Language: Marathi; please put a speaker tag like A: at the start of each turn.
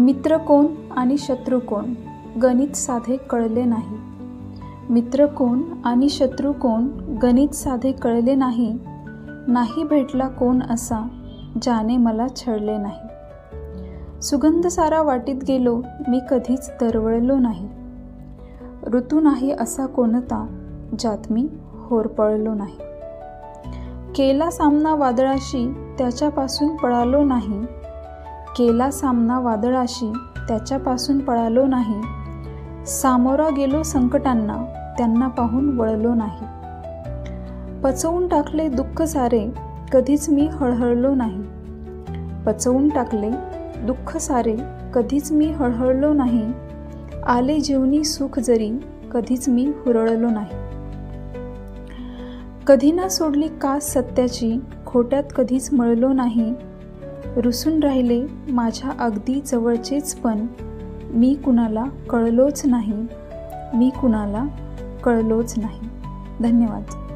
A: मित्र कोण आणि शत्रू कोण गणित साधे कळले नाही। मित्र कोण आणि शत्रू कोण गणित साधे कळले नाही। नाही भेटला कोण असा ज्याने मला छळले नाही। सुगंध सारा वाटीत गेलो मी कधीच दरवळलो नाही। ऋतू नाही असा कोणता ज्यात मी होरपळलो नाही। केला सामना वादळाशी त्याच्यापासून पळालो नाही। केला सामना वादळाशी त्याच्यापासून पळालो नाही। सामोरा गेलो संकटांना त्यांना पाहून वळलो नाही। पचवून टाकले दुःख सारे कधीच मी हळहळलो नाही। पचवून टाकले दुःख सारे कधीच मी हळहळलो नाही। आले जीवनी सुख जरी कधीच मी हुरळलो नाही। कधी ना सोडली कास सत्याची खोट्यात कधीच मळलो नाही। रुसून राहिले माझ्या अगदी जवळचेच पण मी कुणाला कळलोच नाही। मी कुणाला कळलोच नाही। धन्यवाद।